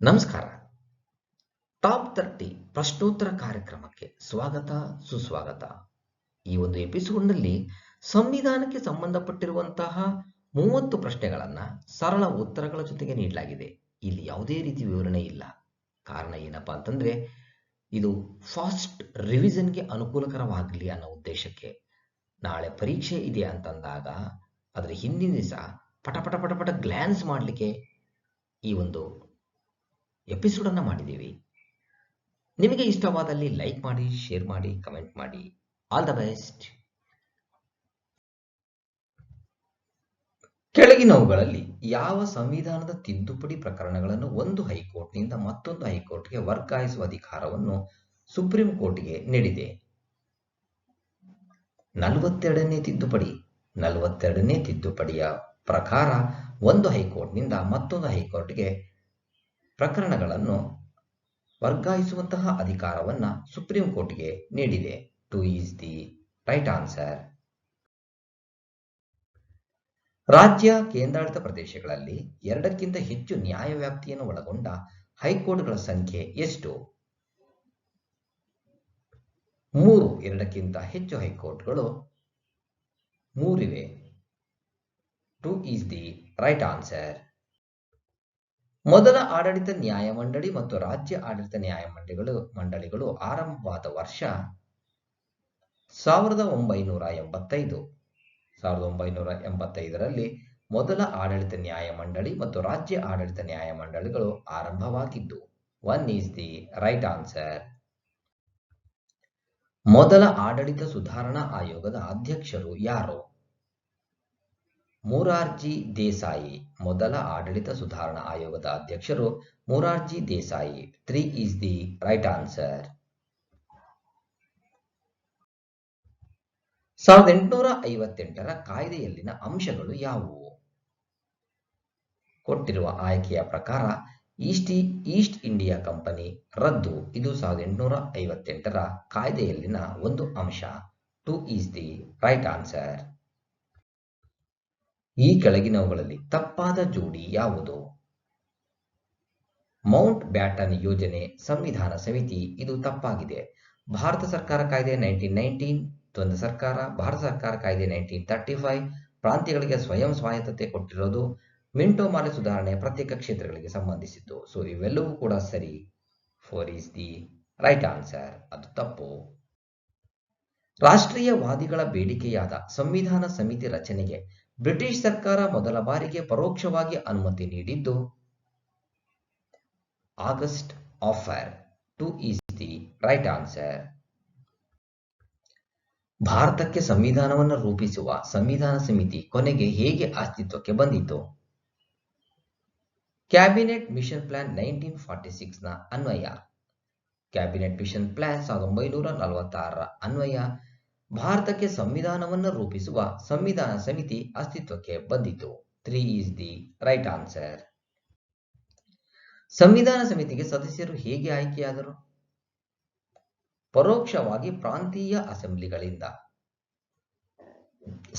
ನಮಸ್ಕಾರ. ಟಾಪ್ 30 ಪ್ರಶ್ನೋತ್ತರ ಕಾರ್ಯಕ್ರಮಕ್ಕೆ ಸ್ವಾಗತ ಸುಸ್ವಾಗತ. ಈ ಒಂದು ಎಪಿಸೋಡ್ನಲ್ಲಿ ಸಂವಿಧಾನಕ್ಕೆ ಸಂಬಂಧಪಟ್ಟಿರುವಂತಹ 30 ಪ್ರಶ್ನೆಗಳನ್ನು ಸರಳ ಉತ್ತರಗಳ ಜೊತೆಗೆ ನೀಡಲಾಗಿದೆ. ಇಲ್ಲಿ ಯಾವುದೇ ರೀತಿ ವಿವರಣೆ ಇಲ್ಲ. ಕಾರಣ ಏನಪ್ಪಾ ಅಂತಂದ್ರೆ ಇದು ಫಾಸ್ಟ್ ರಿವಿಷನ್ಗೆ ಅನುಕೂಲಕರವಾಗಲಿ ಅನ್ನೋ ಉದ್ದೇಶಕ್ಕೆ. ನಾಳೆ ಪರೀಕ್ಷೆ ಇದೆ ಅಂತಂದಾಗ ಅದರ ಹಿಂದಿನ ದಿವಸ ಪಟ ಪಟ ಪಟ ಪಟ ಗ್ಲಾನ್ಸ್ ಮಾಡಲಿಕ್ಕೆ ಈ ಒಂದು ಎಪಿಸೋಡನ್ನು ಮಾಡಿದ್ದೀವಿ. ನಿಮಗೆ ಇಷ್ಟವಾದಲ್ಲಿ ಲೈಕ್ ಮಾಡಿ, ಶೇರ್ ಮಾಡಿ, ಕಮೆಂಟ್ ಮಾಡಿ. All the best. ಕೆಳಗಿನವುಗಳಲ್ಲಿ ಯಾವ ಸಂವಿಧಾನದ ತಿದ್ದುಪಡಿ ಪ್ರಕರಣಗಳನ್ನು ಒಂದು ಹೈಕೋರ್ಟ್ನಿಂದ ಮತ್ತೊಂದು ಹೈಕೋರ್ಟ್ಗೆ ವರ್ಗಾಯಿಸುವ ಅಧಿಕಾರವನ್ನು ಸುಪ್ರೀಂ ಕೋರ್ಟ್ಗೆ ನೀಡಿದೆ? 42ನೇ ತಿದ್ದುಪಡಿ. 42ನೇ ತಿದ್ದುಪಡಿಯ ಪ್ರಕಾರ ಒಂದು ಹೈಕೋರ್ಟ್ನಿಂದ ಮತ್ತೊಂದು ಹೈಕೋರ್ಟ್ಗೆ ಪ್ರಕರಣಗಳನ್ನು ವರ್ಗಾಯಿಸುವಂತಹ ಅಧಿಕಾರವನ್ನ ಸುಪ್ರೀಂ ಕೋರ್ಟ್ಗೆ ನೀಡಿದೆ. 2 ಈಸ್ ದಿ ರೈಟ್ ಆನ್ಸರ್. ರಾಜ್ಯ ಕೇಂದ್ರಾಡಳಿತ ಪ್ರದೇಶಗಳಲ್ಲಿ 2ಕ್ಕಿಂತ ಹೆಚ್ಚು ನ್ಯಾಯವ್ಯಾಪ್ತಿಯನ್ನು ಒಳಗೊಂಡ ಹೈಕೋರ್ಟ್ಗಳ ಸಂಖ್ಯೆ ಎಷ್ಟು? 3. 2ಕ್ಕಿಂತ ಹೆಚ್ಚು ಹೈಕೋರ್ಟ್ಗಳು 3 ಇವೆ. 2 ಈಸ್ ದಿ ರೈಟ್ ಆನ್ಸರ್. ಮೊದಲ ಆಡಳಿತ ನ್ಯಾಯಮಂಡಳಿ ಮತ್ತು ರಾಜ್ಯ ಆಡಳಿತ ಮಂಡಳಿಗಳು ಆರಂಭವಾದ ವರ್ಷ 1985. 1985ರಲ್ಲಿ ಮೊದಲ ಆಡಳಿತ ನ್ಯಾಯಮಂಡಳಿ ಮತ್ತು ರಾಜ್ಯ ಆಡಳಿತ ನ್ಯಾಯಮಂಡಳಿಗಳು ಆರಂಭವಾಗಿದ್ದು. 1 ಈಸ್ ದಿ ರೈಟ್ ಆನ್ಸರ್. ಮೊದಲ ಆಡಳಿತ ಸುಧಾರಣಾ ಆಯೋಗದ ಅಧ್ಯಕ್ಷರು ಯಾರು? ಮೊರಾರ್ಜಿ ದೇಸಾಯಿ. ಮೊದಲ ಆಡಳಿತ ಸುಧಾರಣಾ ಆಯೋಗದ ಅಧ್ಯಕ್ಷರು Morarji Desai. 3 is the right answer. 1858ರ ಕಾಯ್ದೆಯಲ್ಲಿನ ಅಂಶಗಳು ಯಾವುವು? ಕೊಟ್ಟಿರುವ ಆಯ್ಕೆಯ ಪ್ರಕಾರ ಈಸ್ಟ್ ಇಂಡಿಯಾ ಕಂಪನಿ ರದ್ದು. ಇದು 1858ರ ಕಾಯ್ದೆಯಲ್ಲಿನ ಒಂದು ಅಂಶ. 2 ಈಸ್ ದಿ ರೈಟ್ ಆನ್ಸರ್. ಈ ಕೆಳಗಿನವುಗಳಲ್ಲಿ ತಪ್ಪಾದ ಜೋಡಿ ಯಾವುದು? ಮೌಂಟ್ ಬ್ಯಾಟನ್ ಯೋಜನೆ ಸಂವಿಧಾನ ಸಮಿತಿ. ಇದು ತಪ್ಪಾಗಿದೆ. ಭಾರತ ಸರ್ಕಾರ ಕಾಯ್ದೆ 1919, ದ್ವಂದ್ವ ಸರ್ಕಾರ. ಭಾರತ ಸರ್ಕಾರ ಕಾಯ್ದೆ 1935 ಪ್ರಾಂತ್ಯಗಳಿಗೆ ಸ್ವಯಂ ಸ್ವಾಯತ್ತತೆ ಕೊಟ್ಟಿರೋದು. ಮಿಂಟೋ ಮಾರ್ಲೆ ಸುಧಾರಣೆ ಪ್ರತ್ಯೇಕ ಕ್ಷೇತ್ರಗಳಿಗೆ ಸಂಬಂಧಿಸಿದ್ದು. ಸೊ ಇವೆಲ್ಲವೂ ಕೂಡ ಸರಿ. 4 ಈಸ್ ದಿ ರೈಟ್ ಆನ್ಸರ್. ಅದು ತಪ್ಪು. ರಾಷ್ಟ್ರೀಯವಾದಿಗಳ ಬೇಡಿಕೆಯಾದ ಸಂವಿಧಾನ ಸಮಿತಿ ರಚನೆಗೆ ಬ್ರಿಟಿಷ್ ಸರ್ಕಾರ ಮೊದಲ ಬಾರಿಗೆ ಪರೋಕ್ಷವಾಗಿ ಅನುಮತಿ ನೀಡಿದ್ದು August offer. 2 is the right answer. ಭಾರತಕ್ಕೆ ಸಂವಿಧಾನವನ್ನು ರೂಪಿಸುವ ಸಂವಿಧಾನ ಸಮಿತಿ ಕೊನೆಗೆ ಹೇಗೆ ಅಸ್ತಿತ್ವಕ್ಕೆ ಬಂದಿತು? ಕ್ಯಾಬಿನೆಟ್ ಮಿಷನ್ ಪ್ಲಾನ್ 1946ನ ಅನ್ವಯ. ಕ್ಯಾಬಿನೆಟ್ ಮಿಷನ್ ಪ್ಲಾನ್ 1946ರ ಅನ್ವಯ ಭಾರತಕ್ಕೆ ಸಂವಿಧಾನವನ್ನು ರೂಪಿಸುವ ಸಂವಿಧಾನ ಸಮಿತಿ ಅಸ್ತಿತ್ವಕ್ಕೆ ಬಂದಿತು. 3 ಈಸ್ ದಿ ರೈಟ್ ಆನ್ಸರ್. ಸಂವಿಧಾನ ಸಮಿತಿಗೆ ಸದಸ್ಯರು ಹೇಗೆ ಆಯ್ಕೆಯಾದರು? ಪರೋಕ್ಷವಾಗಿ ಪ್ರಾಂತೀಯ ಅಸೆಂಬ್ಲಿಗಳಿಂದ.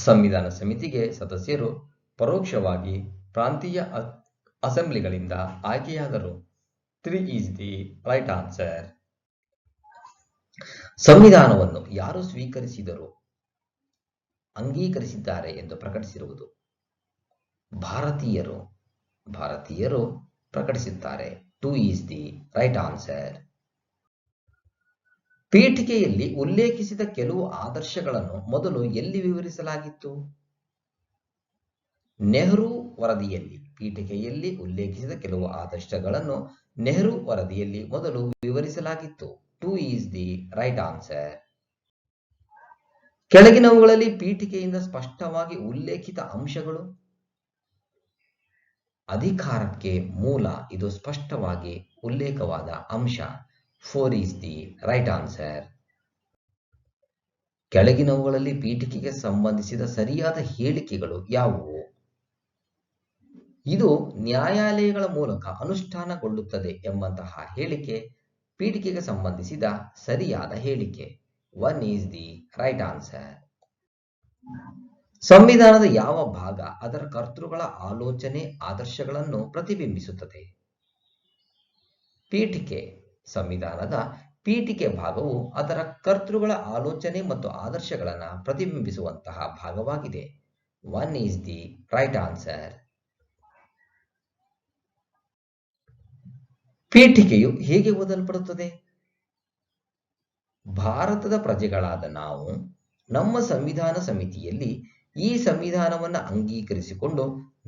ಸಂವಿಧಾನ ಸಮಿತಿಗೆ ಸದಸ್ಯರು ಪರೋಕ್ಷವಾಗಿ ಪ್ರಾಂತೀಯ ಅಸೆಂಬ್ಲಿಗಳಿಂದ ಆಯ್ಕೆಯಾದರು. 3 ಈಸ್ ದಿ ರೈಟ್ ಆನ್ಸರ್. ಸಂವಿಧಾನವನ್ನು ಯಾರು ಅಂಗೀಕರಿಸಿದ್ದಾರೆ ಎಂದು ಪ್ರಕಟಿಸಿರುವುದು? ಭಾರತೀಯರು ಪ್ರಕಟಿಸಿದ್ದಾರೆ. 2 ಈಸ್ ದಿ ರೈಟ್ ಆನ್ಸರ್. ಪೀಠಿಕೆಯಲ್ಲಿ ಉಲ್ಲೇಖಿಸಿದ ಕೆಲವು ಆದರ್ಶಗಳನ್ನು ಮೊದಲು ಎಲ್ಲಿ ವಿವರಿಸಲಾಗಿತ್ತು? ನೆಹರು ವರದಿಯಲ್ಲಿ. ಪೀಠಿಕೆಯಲ್ಲಿ ಉಲ್ಲೇಖಿಸಿದ ಕೆಲವು ಆದರ್ಶಗಳನ್ನು ನೆಹರು ವರದಿಯಲ್ಲಿ ಮೊದಲು ವಿವರಿಸಲಾಗಿತ್ತು. 2 ಈಸ್ ದಿ ರೈಟ್ ಆನ್ಸರ್. ಕೆಳಗಿನವುಗಳಲ್ಲಿ ಪೀಠಿಕೆಯಿಂದ ಸ್ಪಷ್ಟವಾಗಿ ಉಲ್ಲೇಖಿತ ಅಂಶಗಳು? ಅಧಿಕಾರಕ್ಕೆ ಮೂಲ. ಇದು ಸ್ಪಷ್ಟವಾಗಿ ಉಲ್ಲೇಖವಾದ ಅಂಶ. 4 ಈಸ್ ದಿ ರೈಟ್ ಆನ್ಸರ್. ಕೆಳಗಿನವುಗಳಲ್ಲಿ ಪೀಠಿಕೆಗೆ ಸಂಬಂಧಿಸಿದ ಸರಿಯಾದ ಹೇಳಿಕೆಗಳು ಯಾವುವು? ಇದು ನ್ಯಾಯಾಲಯಗಳ ಮೂಲಕ ಅನುಷ್ಠಾನಗೊಳ್ಳುತ್ತದೆ ಎಂಬಂತಹ ಹೇಳಿಕೆ ಪೀಠಿಕೆಗೆ ಸಂಬಂಧಿಸಿದ ಸರಿಯಾದ ಹೇಳಿಕೆ. 1 ಈಸ್ ದಿ ರೈಟ್ ಆನ್ಸರ್. ಸಂವಿಧಾನದ ಯಾವ ಭಾಗ ಅದರ ಕರ್ತೃಗಳ ಆಲೋಚನೆ ಆದರ್ಶಗಳನ್ನು ಪ್ರತಿಬಿಂಬಿಸುತ್ತದೆ? ಪೀಠಿಕೆ. ಸಂವಿಧಾನದ ಪೀಠಿಕೆ ಭಾಗವು ಅದರ ಕರ್ತೃಗಳ ಆಲೋಚನೆ ಮತ್ತು ಆದರ್ಶಗಳನ್ನು ಪ್ರತಿಬಿಂಬಿಸುವಂತಹ ಭಾಗವಾಗಿದೆ. 1 is the right answer. ಪೀಠಿಕೆಯು ಹೇಗೆ ಓದಲ್ಪಡುತ್ತದೆ? ಭಾರತದ ಪ್ರಜೆಗಳಾದ ನಾವು ನಮ್ಮ ಸಂವಿಧಾನ ಸಮಿತಿಯಲ್ಲಿ ಈ ಸಂವಿಧಾನವನ್ನು ಅಂಗೀಕರಿಸಿಕೊಂಡು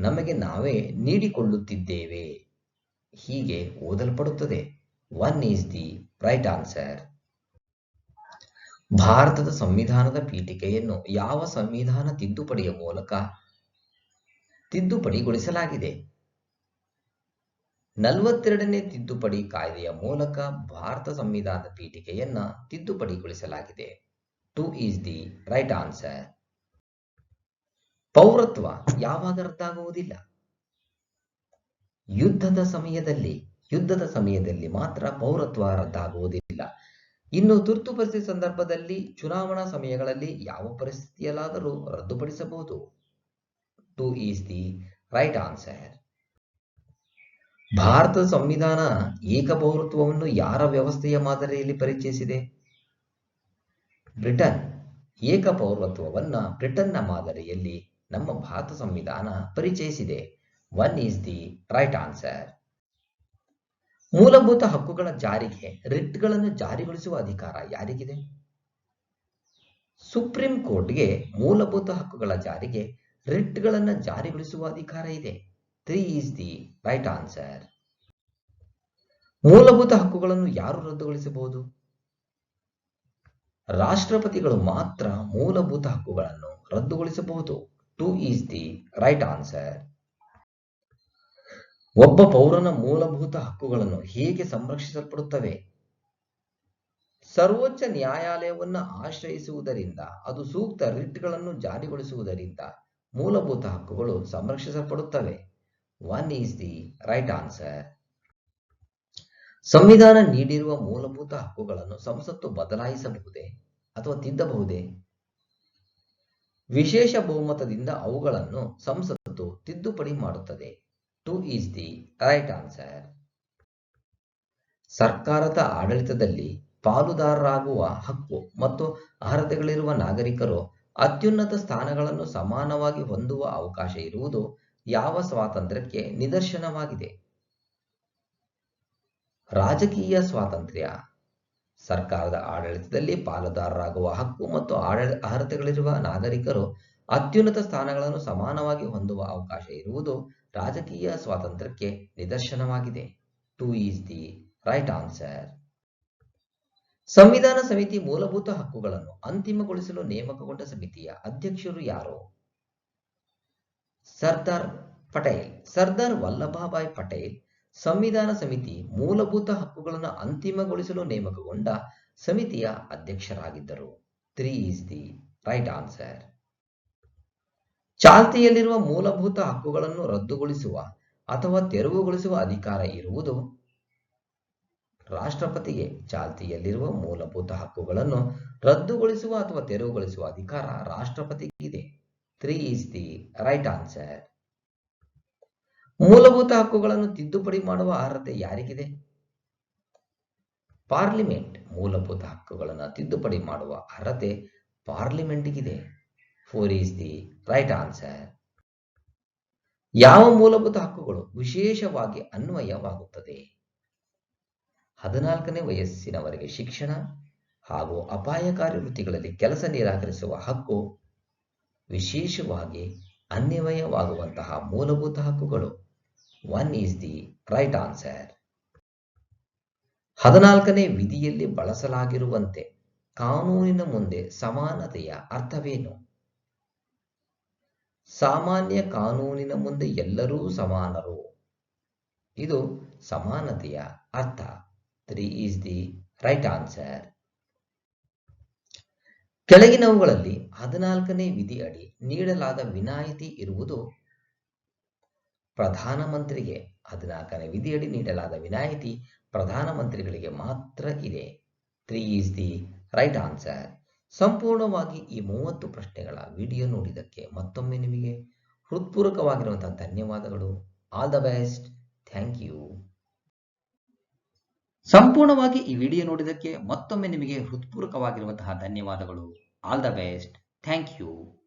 ನಮಗೆ ನಾವೇ ನೀಡಿಕೊಳ್ಳುತ್ತಿದ್ದೇವೆ. ಹೀಗೆ ಓದಲ್ಪಡುತ್ತದೆ. 1 is the right answer. ಭಾರತದ ಸಂವಿಧಾನದ ಪೀಠಿಕೆಯನ್ನು ಯಾವ ಸಂವಿಧಾನ ತಿದ್ದುಪಡಿಯ ಮೂಲಕ ತಿದ್ದುಪಡಿಗೊಳಿಸಲಾಗಿದೆ? 42ನೇ ತಿದ್ದುಪಡಿ ಕಾಯ್ದೆಯ ಮೂಲಕ ಭಾರತ ಸಂವಿಧಾನದ ಪೀಠಿಕೆಯನ್ನ ತಿದ್ದುಪಡಿಗೊಳಿಸಲಾಗಿದೆ. 2 is the right answer. ಪೌರತ್ವ ಯಾವಾಗ ರದ್ದಾಗುವುದಿಲ್ಲ? ಯುದ್ಧದ ಸಮಯದಲ್ಲಿ ಮಾತ್ರ ಪೌರತ್ವ ರದ್ದಾಗುವುದಿಲ್ಲ. ಇನ್ನು ತುರ್ತು ಪರಿಸ್ಥಿತಿ ಸಂದರ್ಭದಲ್ಲಿ, ಚುನಾವಣಾ ಸಮಯಗಳಲ್ಲಿ ಯಾವ ಪರಿಸ್ಥಿತಿಯಲ್ಲಾದರೂ ರದ್ದುಪಡಿಸಬಹುದು. 2 is the right answer. ಭಾರತದ ಸಂವಿಧಾನ ಏಕಪೌರತ್ವವನ್ನು ಯಾರ ವ್ಯವಸ್ಥೆಯ ಮಾದರಿಯಲ್ಲಿ ಪರಿಚಯಿಸಿದೆ? ಬ್ರಿಟನ್. ಏಕಪೌರತ್ವವನ್ನ ಬ್ರಿಟನ್ನ ಮಾದರಿಯಲ್ಲಿ ನಮ್ಮ ಭಾರತ ಸಂವಿಧಾನ ಪರಿಚಯಿಸಿದೆ. 1 is the right answer. ಮೂಲಭೂತ ಹಕ್ಕುಗಳ ಜಾರಿಗೆ ರಿಟ್ಗಳನ್ನು ಜಾರಿಗೊಳಿಸುವ ಅಧಿಕಾರ ಯಾರಿಗಿದೆ? ಸುಪ್ರೀಂ ಕೋರ್ಟ್ಗೆ ಮೂಲಭೂತ ಹಕ್ಕುಗಳ ಜಾರಿಗೆ ರಿಟ್ಗಳನ್ನು ಜಾರಿಗೊಳಿಸುವ ಅಧಿಕಾರ ಇದೆ. 3 is the right answer. ಮೂಲಭೂತ ಹಕ್ಕುಗಳನ್ನು ಯಾರು ರದ್ದುಗೊಳಿಸಬಹುದು? ರಾಷ್ಟ್ರಪತಿಗಳು ಮಾತ್ರ ಮೂಲಭೂತ ಹಕ್ಕುಗಳನ್ನು ರದ್ದುಗೊಳಿಸಬಹುದು. 2 is the right answer. ಒಬ್ಬ ಪೌರನ ಮೂಲಭೂತ ಹಕ್ಕುಗಳನ್ನು ಹೇಗೆ ಸಂರಕ್ಷಿಸಲ್ಪಡುತ್ತವೆ? ಸರ್ವೋಚ್ಚ ನ್ಯಾಯಾಲಯವನ್ನು ಆಶ್ರಯಿಸುವುದರಿಂದ, ಅದು ಸೂಕ್ತ ರಿಟ್ಗಳನ್ನು ಜಾರಿಗೊಳಿಸುವುದರಿಂದ ಮೂಲಭೂತ ಹಕ್ಕುಗಳು ಸಂರಕ್ಷಿಸಲ್ಪಡುತ್ತವೆ. 1 is the right answer. ಸಂವಿಧಾನ ನೀಡಿರುವ ಮೂಲಭೂತ ಹಕ್ಕುಗಳನ್ನು ಸಂಸತ್ತು ಬದಲಾಯಿಸಬಹುದೇ ಅಥವಾ ತಿದ್ದಬಹುದೇ? ವಿಶೇಷ ಬಹುಮತದಿಂದ ಅವುಗಳನ್ನು ಸಂಸತ್ತು ತಿದ್ದುಪಡಿ ಮಾಡುತ್ತದೆ. 2 is the right answer. ಸರ್ಕಾರದ ಆಡಳಿತದಲ್ಲಿ ಪಾಲುದಾರರಾಗುವ ಹಕ್ಕು ಮತ್ತು ಅರ್ಹತೆಗಳಿರುವ ನಾಗರಿಕರು ಅತ್ಯುನ್ನತ ಸ್ಥಾನಗಳನ್ನು ಸಮಾನವಾಗಿ ಹೊಂದುವ ಅವಕಾಶ ಇರುವುದು ಯಾವ ಸ್ವಾತಂತ್ರ್ಯಕ್ಕೆ ನಿದರ್ಶನವಾಗಿದೆ? ರಾಜಕೀಯ ಸ್ವಾತಂತ್ರ್ಯ. ಸರ್ಕಾರದ ಆಡಳಿತದಲ್ಲಿ ಪಾಲುದಾರರಾಗುವ ಹಕ್ಕು ಮತ್ತು ಅರ್ಹತೆಗಳಿರುವ ನಾಗರಿಕರು ಅತ್ಯುನ್ನತ ಸ್ಥಾನಗಳನ್ನು ಸಮಾನವಾಗಿ ಹೊಂದುವ ಅವಕಾಶ ಇರುವುದು ರಾಜಕೀಯ ಸ್ವಾತಂತ್ರ್ಯಕ್ಕೆ ನಿದರ್ಶನವಾಗಿದೆ. 2 is the right answer. ಸಂವಿಧಾನ ಸಮಿತಿ ಮೂಲಭೂತ ಹಕ್ಕುಗಳನ್ನು ಅಂತಿಮಗೊಳಿಸಲು ನೇಮಕಗೊಂಡ ಸಮಿತಿಯ ಅಧ್ಯಕ್ಷರು ಯಾರು? ಸರ್ದಾರ್ ವಲ್ಲಭಭಾಯ್ ಪಟೇಲ್ ಸಂವಿಧಾನ ಸಮಿತಿ ಮೂಲಭೂತ ಹಕ್ಕುಗಳನ್ನು ಅಂತಿಮಗೊಳಿಸಲು ನೇಮಕಗೊಂಡ ಸಮಿತಿಯ ಅಧ್ಯಕ್ಷರಾಗಿದ್ದರು. 3 is the right answer. ಚಾಲ್ತಿಯಲ್ಲಿರುವ ಮೂಲಭೂತ ಹಕ್ಕುಗಳನ್ನು ರದ್ದುಗೊಳಿಸುವ ಅಥವಾ ತೆರವುಗೊಳಿಸುವ ಅಧಿಕಾರ ಇರುವುದು ರಾಷ್ಟ್ರಪತಿಗೆ. ಚಾಲ್ತಿಯಲ್ಲಿರುವ ಮೂಲಭೂತ ಹಕ್ಕುಗಳನ್ನು ರದ್ದುಗೊಳಿಸುವ ಅಥವಾ ತೆರವುಗೊಳಿಸುವ ಅಧಿಕಾರ ರಾಷ್ಟ್ರಪತಿಗಿದೆ. 3 is the right answer. ಮೂಲಭೂತ ಹಕ್ಕುಗಳನ್ನು ತಿದ್ದುಪಡಿ ಮಾಡುವ ಅರ್ಹತೆ ಯಾರಿಗಿದೆ? ಪಾರ್ಲಿಮೆಂಟ್. ಮೂಲಭೂತ ಹಕ್ಕುಗಳನ್ನು ತಿದ್ದುಪಡಿ ಮಾಡುವ ಅರ್ಹತೆ ಪಾರ್ಲಿಮೆಂಟ್ಗಿದೆ. 4 is the right answer. ಯಾವ ಮೂಲಭೂತ ಹಕ್ಕುಗಳು ವಿಶೇಷವಾಗಿ ಅನ್ವಯವಾಗುತ್ತದೆ? 14ನೇ ವಯಸ್ಸಿನವರೆಗೆ ಶಿಕ್ಷಣ ಹಾಗೂ ಅಪಾಯಕಾರಿ ವೃತ್ತಿಗಳಲ್ಲಿ ಕೆಲಸ ನಿರಾಕರಿಸುವ ಹಕ್ಕು ವಿಶೇಷವಾಗಿ ಅನ್ವಯವಾಗುವಂತಹ ಮೂಲಭೂತ ಹಕ್ಕುಗಳು. 1 is the right answer. 14ನೇ ವಿಧಿಯಲ್ಲಿ ಬಳಸಲಾಗಿರುವಂತೆ ಕಾನೂನಿನ ಮುಂದೆ ಸಮಾನತೆಯ ಅರ್ಥವೇನು? ಸಾಮಾನ್ಯ ಕಾನೂನಿನ ಮುಂದೆ ಎಲ್ಲರೂ ಸಮಾನರು. ಇದು ಸಮಾನತೆಯ ಅರ್ಥ. 3 is the right answer. ಕೆಳಗಿನವುಗಳಲ್ಲಿ 14ನೇ ವಿಧಿ ಅಡಿ ನೀಡಲಾದ ವಿನಾಯಿತಿ ಇರುವುದು ಪ್ರಧಾನಮಂತ್ರಿಗೆ. 14ನೇ ವಿಧಿಯಡಿ ನೀಡಲಾದ ವಿನಾಯಿತಿ ಪ್ರಧಾನಮಂತ್ರಿಗಳಿಗೆ ಮಾತ್ರ ಇದೆ. 3 is the right answer. ಸಂಪೂರ್ಣವಾಗಿ ಈ 30 ಪ್ರಶ್ನೆಗಳ ವಿಡಿಯೋ ನೋಡಿದ್ದಕ್ಕೆ ಮತ್ತೊಮ್ಮೆ ನಿಮಗೆ ಹೃತ್ಪೂರ್ವಕವಾಗಿರುವಂತಹ ಧನ್ಯವಾದಗಳು. All the best. Thank you. ಸಂಪೂರ್ಣವಾಗಿ ಈ ವಿಡಿಯೋ ನೋಡಿದ್ದಕ್ಕೆ ಮತ್ತೊಮ್ಮೆ ನಿಮಗೆ ಹೃತ್ಪೂರ್ವಕವಾಗಿರುವಂತಹ ಧನ್ಯವಾದಗಳು. All the best. Thank you.